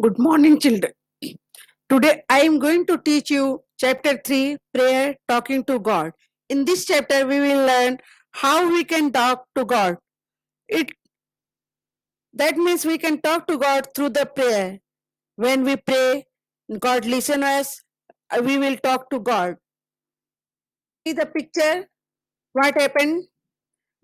Good morning, children. Today I am going to teach you chapter 3 Prayer Talking to God. In this chapter, we will learn how we can talk to God. It That means we can talk to God through the prayer. When we pray, God listens us, we will talk to God. See the picture, what happened?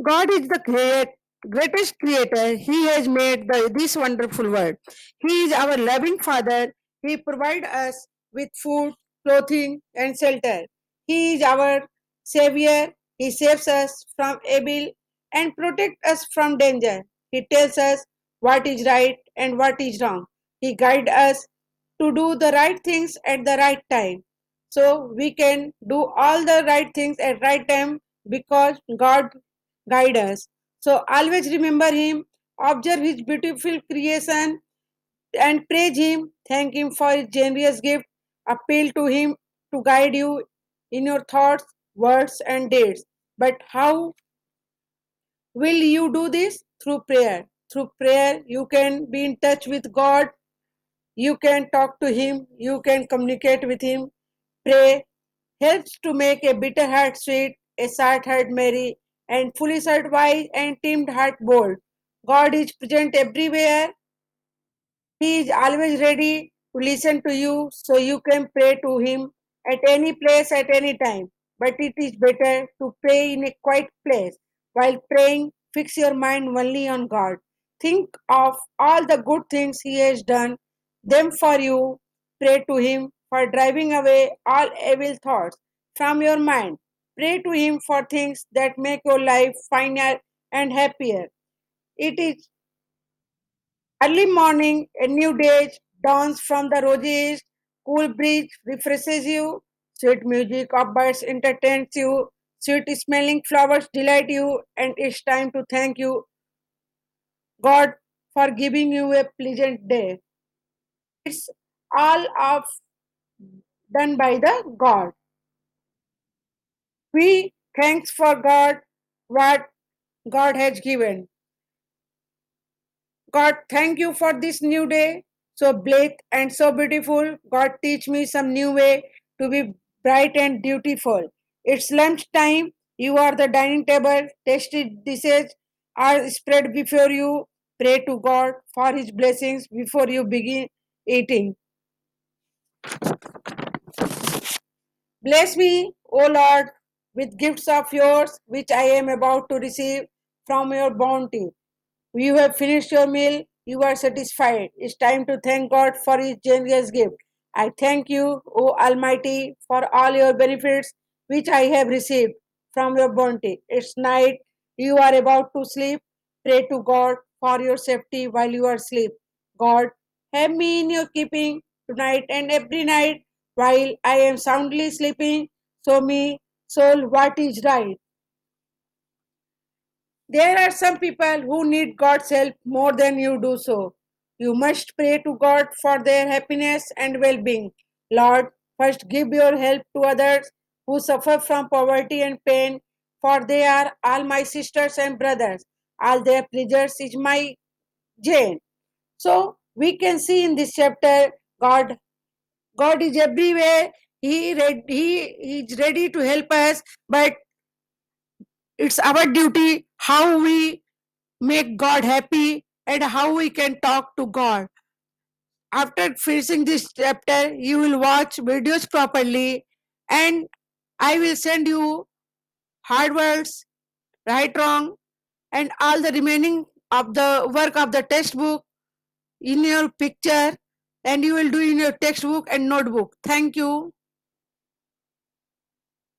God is the greatest creator. He has made this wonderful world. He is our loving Father. He provides us with food, clothing, and shelter. He is our Savior. He saves us from evil and protects us from danger. He tells us what is right and what is wrong. He guides us to do the right things at the right time. So we can do all the right things at right time because God guide us. So always remember Him, observe His beautiful creation, and praise Him. Thank Him for His generous gift. Appeal to Him to guide you in your thoughts, words, and deeds. But how will you do this? Through prayer. Through prayer, you can be in touch with God. You can talk to Him. You can communicate with Him. Pray helps to make a bitter heart sweet, a sad heart merry, and foolish heart wise, and timid heart bold. God is present everywhere. He is always ready to listen to you, so you can pray to Him at any place at any time. But it is better to pray in a quiet place. While praying, fix your mind only on God. Think of all the good things He has done, them for you. Pray to Him for driving away all evil thoughts from your mind. Pray to Him for things that make your life finer and happier. It is early morning, a new day dawns from the roses, cool breeze refreshes you, sweet music of birds entertains you, sweet smelling flowers delight you, and it's time to thank you, God, for giving you a pleasant day. It's all of done by the God. We thanks for God what God has given. God, thank you for this new day, so blessed and so beautiful. God, teach me some new way to be bright and beautiful. It's lunch time. You are the dining table. Tasty dishes are spread before you. Pray to God for His blessings before you begin eating. Bless me, O Lord, with gifts of yours, which I am about to receive from your bounty. You have finished your meal. You are satisfied. It's time to thank God for His generous gift. I thank you, O Almighty, for all your benefits which I have received from your bounty. It's night. You are about to sleep. Pray to God for your safety while you are asleep. God, have me in your keeping tonight and every night while I am soundly sleeping. Show me, soul, what is right. There are some people who need God's help more than you do so. You must pray to God for their happiness and well being. Lord, first give your help to others who suffer from poverty and pain, for they are all my sisters and brothers. All their pleasures is my gain. So we can see in this chapter God is everywhere. He is ready to help us, but it's our duty how we make God happy and how we can talk to God. After finishing this chapter, you will watch videos properly and I will send you hard words, right, wrong, and all the remaining of the work of the textbook in your picture and you will do in your textbook and notebook. Thank you.